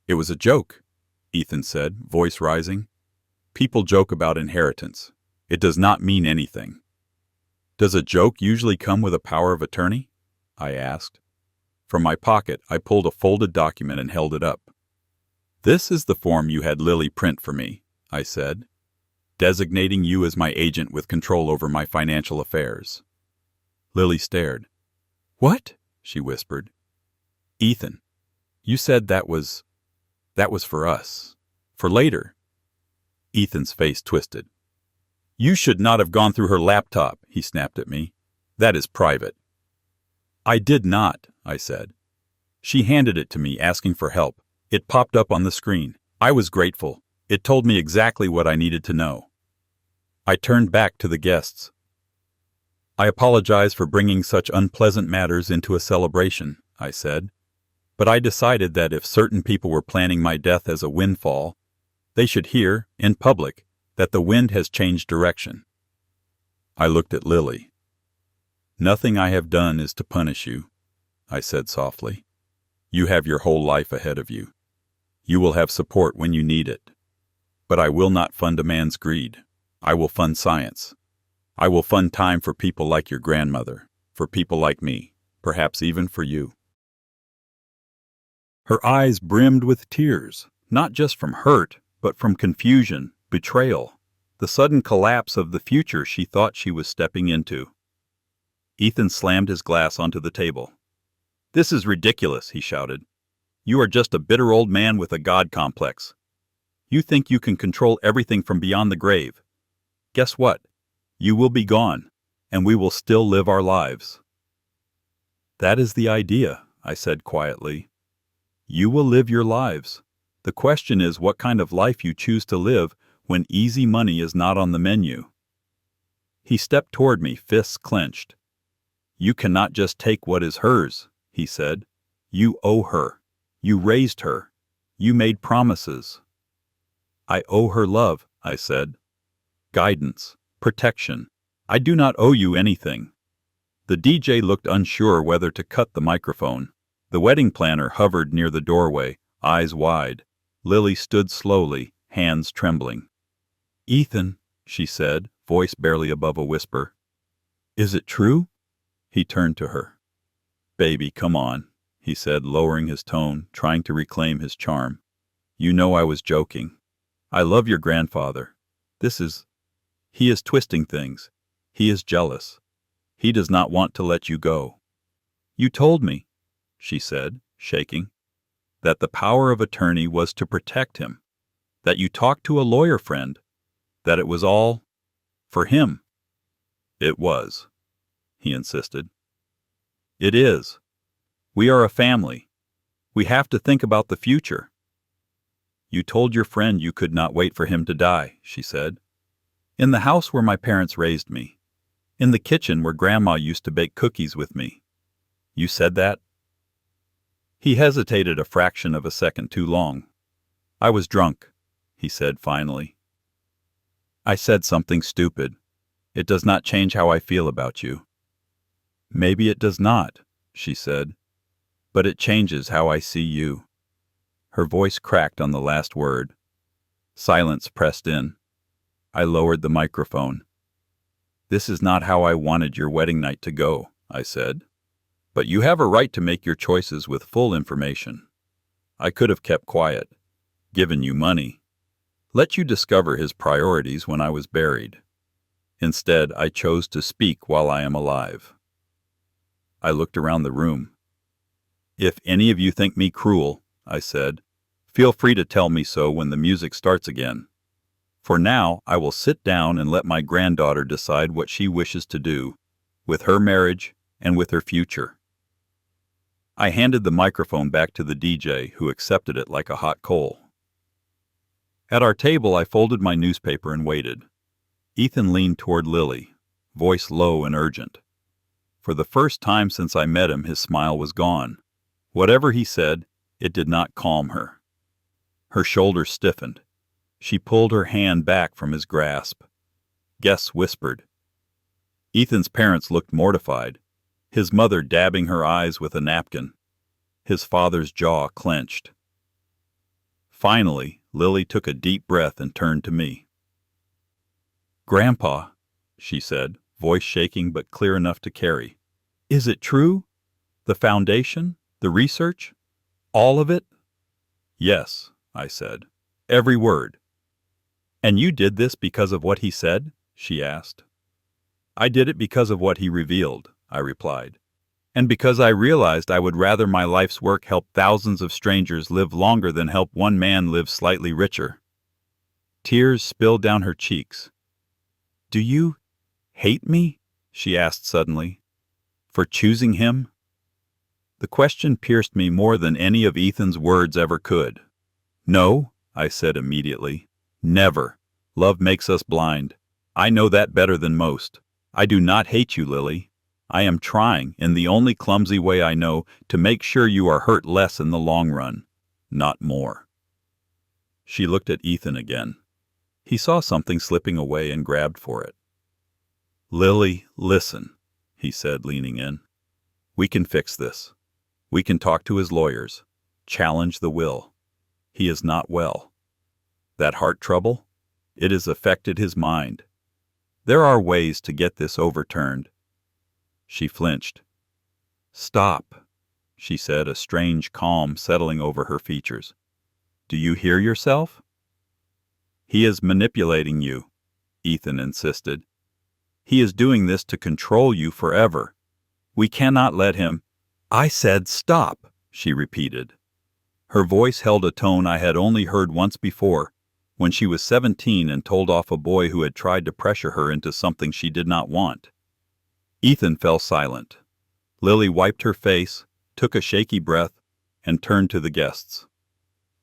"It was a joke," Ethan said, voice rising. "People joke about inheritance. It does not mean anything." "Does a joke usually come with a power of attorney?" I asked. From my pocket, I pulled a folded document and held it up. "This is the form you had Lily print for me," I said, "designating you as my agent with control over my financial affairs." Lily stared. "What?" she whispered. "Ethan, you said that was for us. For later." Ethan's face twisted. "You should not have gone through her laptop," he snapped at me. "That is private." "I did not," I said. "She handed it to me, asking for help. It popped up on the screen. I was grateful. It told me exactly what I needed to know." I turned back to the guests. "I apologize for bringing such unpleasant matters into a celebration," I said. "But I decided that if certain people were planning my death as a windfall, they should hear, in public, that the wind has changed direction." I looked at Lily. "Nothing I have done is to punish you," I said softly. "You have your whole life ahead of you. You will have support when you need it. But I will not fund a man's greed. I will fund science. I will fund time for people like your grandmother, for people like me, perhaps even for you." Her eyes brimmed with tears, not just from hurt, but from confusion, betrayal, the sudden collapse of the future she thought she was stepping into. Ethan slammed his glass onto the table. "This is ridiculous," he shouted. "You are just a bitter old man with a God complex. You think you can control everything from beyond the grave. Guess what? You will be gone, and we will still live our lives." "That is the idea," I said quietly. "You will live your lives. The question is what kind of life you choose to live when easy money is not on the menu." He stepped toward me, fists clenched. "You cannot just take what is hers," he said. "You owe her. You raised her. You made promises." "I owe her love," I said. "Guidance. Protection. I do not owe you anything." The DJ looked unsure whether to cut the microphone. The wedding planner hovered near the doorway, eyes wide. Lily stood slowly, hands trembling. "Ethan," she said, voice barely above a whisper. "Is it true?" He turned to her. "Baby, come on," he said, lowering his tone, trying to reclaim his charm. "You know I was joking. I love your grandfather. He is twisting things. He is jealous. He does not want to let you go." "You told me," she said, shaking, "that the power of attorney was to protect him, that you talked to a lawyer friend, that it was all for him." "It was," he insisted. "It is. We are a family. We have to think about the future." "You told your friend you could not wait for him to die," she said. "In the house where my parents raised me. In the kitchen where Grandma used to bake cookies with me. You said that?" He hesitated a fraction of a second too long. "I was drunk," he said finally. "I said something stupid. It does not change how I feel about you." "Maybe it does not," she said, "but it changes how I see you." Her voice cracked on the last word. Silence pressed in. I lowered the microphone. "This is not how I wanted your wedding night to go," I said. "But you have a right to make your choices with full information. I could have kept quiet, given you money, let you discover his priorities when I was buried. Instead, I chose to speak while I am alive." I looked around the room. "If any of you think me cruel," I said, "feel free to tell me so when the music starts again. For now, I will sit down and let my granddaughter decide what she wishes to do, with her marriage and with her future." I handed the microphone back to the DJ, who accepted it like a hot coal. At our table, I folded my newspaper and waited. Ethan leaned toward Lily, voice low and urgent. For the first time since I met him, his smile was gone. Whatever he said, it did not calm her. Her shoulders stiffened. She pulled her hand back from his grasp. Guests whispered. Ethan's parents looked mortified, his mother dabbing her eyes with a napkin. His father's jaw clenched. Finally, Lily took a deep breath and turned to me. "Grandpa," she said, voice shaking but clear enough to carry. "Is it true? The foundation? The research? All of it?" "Yes," I said. "Every word." "And you did this because of what he said?" she asked. "I did it because of what he revealed," I replied. "And because I realized I would rather my life's work help thousands of strangers live longer than help one man live slightly richer." Tears spilled down her cheeks. "Do you hate me?" she asked suddenly. "For choosing him?" The question pierced me more than any of Ethan's words ever could. "No," I said immediately. "Never. Love makes us blind. I know that better than most. I do not hate you, Lily. I am trying, in the only clumsy way I know, to make sure you are hurt less in the long run, not more." She looked at Ethan again. He saw something slipping away and grabbed for it. "Lily, listen," he said, leaning in. "We can fix this. We can talk to his lawyers, challenge the will. He is not well. That heart trouble? It has affected his mind. There are ways to get this overturned." She flinched. "Stop," she said, a strange calm settling over her features. "Do you hear yourself?" "He is manipulating you," Ethan insisted. "He is doing this to control you forever. We cannot let him—" "I said stop," she repeated. Her voice held a tone I had only heard once before, when she was 17 and told off a boy who had tried to pressure her into something she did not want. Ethan fell silent. Lily wiped her face, took a shaky breath, and turned to the guests.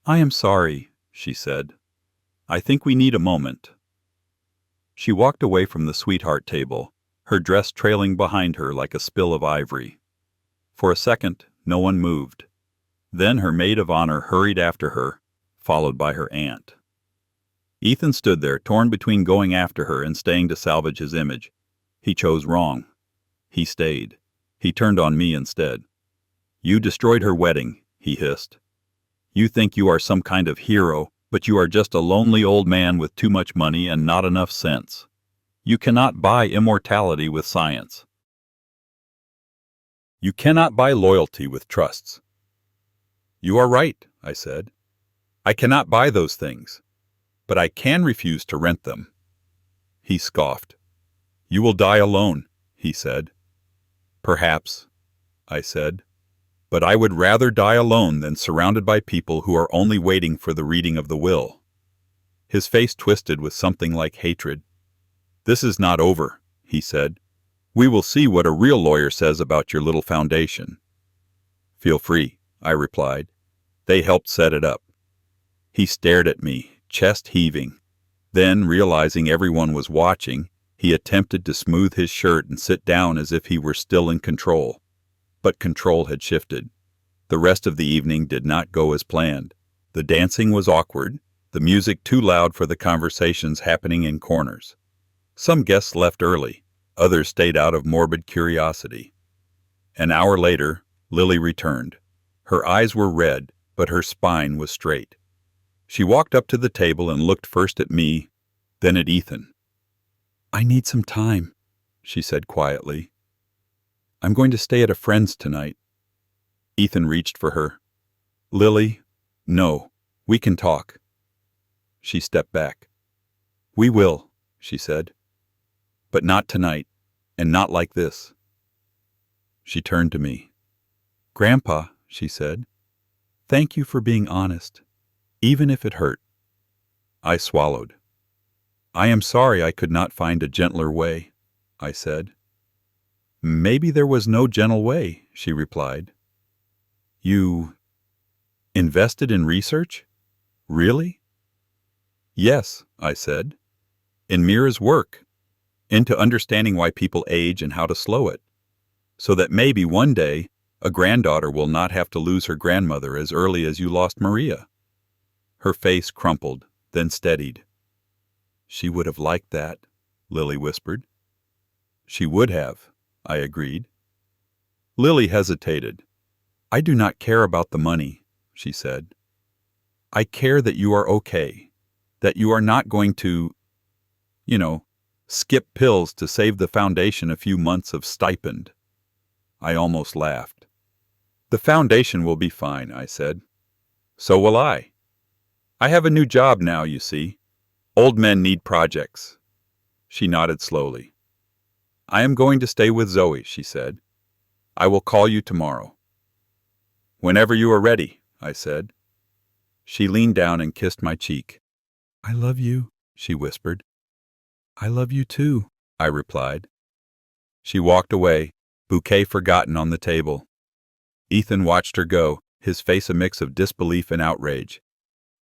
"I am sorry," she said. "I think we need a moment." She walked away from the sweetheart table, her dress trailing behind her like a spill of ivory. For a second, no one moved. Then her maid of honor hurried after her, followed by her aunt. Ethan stood there, torn between going after her and staying to salvage his image. He chose wrong. He stayed. He turned on me instead. "You destroyed her wedding," he hissed. "You think you are some kind of hero, but you are just a lonely old man with too much money and not enough sense. You cannot buy immortality with science. You cannot buy loyalty with trusts." "You are right," I said. "I cannot buy those things, but I can refuse to rent them." He scoffed. "You will die alone," he said. "Perhaps," I said, "but I would rather die alone than surrounded by people who are only waiting for the reading of the will." His face twisted with something like hatred. "This is not over," he said. "We will see what a real lawyer says about your little foundation." "Feel free," I replied. "They helped set it up." He stared at me, chest heaving. Then, realizing everyone was watching, he attempted to smooth his shirt and sit down as if he were still in control. But control had shifted. The rest of the evening did not go as planned. The dancing was awkward, the music too loud for the conversations happening in corners. Some guests left early, others stayed out of morbid curiosity. An hour later, Lily returned. Her eyes were red, but her spine was straight. She walked up to the table and looked first at me, then at Ethan. "I need some time," she said quietly. "I'm going to stay at a friend's tonight." Ethan reached for her. "Lily, no, we can talk." She stepped back. "We will," she said. "But not tonight, and not like this." She turned to me. "Grandpa," she said, "thank you for being honest, even if it hurt." I swallowed. "I am sorry I could not find a gentler way," I said. "Maybe there was no gentle way," she replied. You invested in research? Really? Yes, I said. In Mira's work, into understanding why people age and how to slow it, so that maybe one day a granddaughter will not have to lose her grandmother as early as you lost Maria. Her face crumpled, then steadied. She would have liked that, Lily whispered. She would have, I agreed. Lily hesitated. I do not care about the money, she said. I care that you are okay, that you are not going to, you know, skip pills to save the foundation a few months of stipend. I almost laughed. The foundation will be fine, I said. So will I. I have a new job now, you see. Old men need projects. She nodded slowly. I am going to stay with Zoe, she said. I will call you tomorrow. Whenever you are ready, I said. She leaned down and kissed my cheek. I love you, she whispered. I love you too, I replied. She walked away, bouquet forgotten on the table. Ethan watched her go, his face a mix of disbelief and outrage.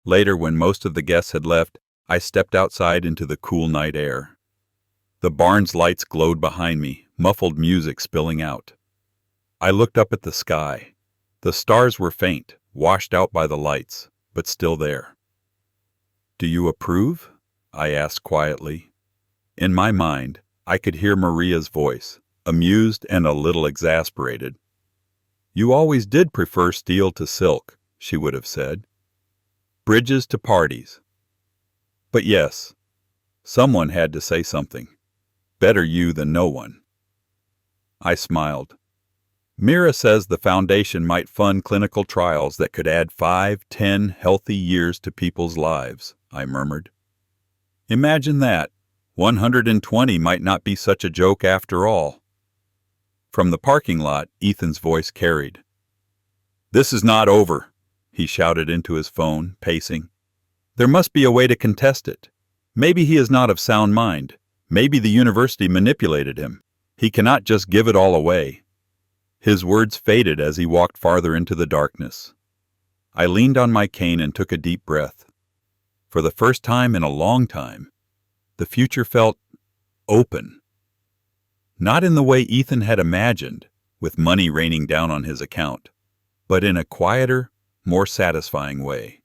Later, when most of the guests had left, I stepped outside into the cool night air. The barn's lights glowed behind me, muffled music spilling out. I looked up at the sky. The stars were faint, washed out by the lights, but still there. Do you approve? I asked quietly. In my mind, I could hear Maria's voice, amused and a little exasperated. You always did prefer steel to silk, she would have said. Bridges to parties. But yes, someone had to say something. Better you than no one. I smiled. Mira says the foundation might fund clinical trials that could add 5, 10 healthy years to people's lives, I murmured. Imagine that. 120 might not be such a joke after all. From the parking lot, Ethan's voice carried. This is not over, he shouted into his phone, pacing. There must be a way to contest it. Maybe he is not of sound mind. Maybe the university manipulated him. He cannot just give it all away. His words faded as he walked farther into the darkness. I leaned on my cane and took a deep breath. For the first time in a long time, the future felt open. Not in the way Ethan had imagined, with money raining down on his account, but in a quieter, more satisfying way.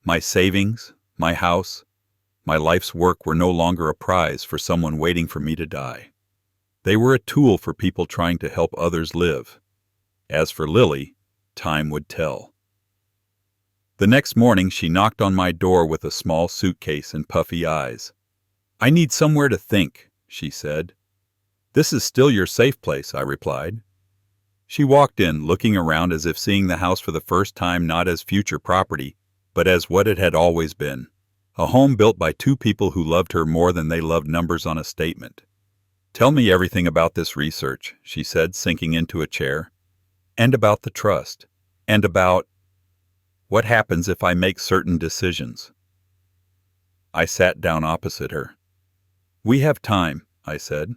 My savings, my house, my life's work were no longer a prize for someone waiting for me to die. They were a tool for people trying to help others live. As for Lily, time would tell. The next morning she knocked on my door with a small suitcase and puffy eyes. I need somewhere to think, she said. This is still your safe place, I replied. She walked in, looking around as if seeing the house for the first time not as future property, but as what it had always been. A home built by two people who loved her more than they loved numbers on a statement. Tell me everything about this research, she said, sinking into a chair. And about the trust. And about what happens if I make certain decisions. I sat down opposite her. We have time, I said.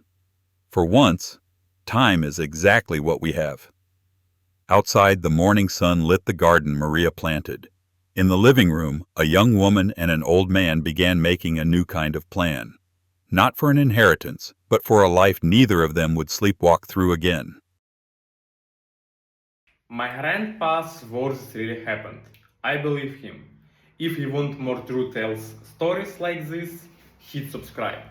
For once, time is exactly what we have. Outside, the morning sun lit the garden Maria planted. In the living room, a young woman and an old man began making a new kind of plan. Not for an inheritance, but for a life neither of them would sleepwalk through again. My grandpa's words really happened. I believe him. If you want more true tales stories like this, hit subscribe.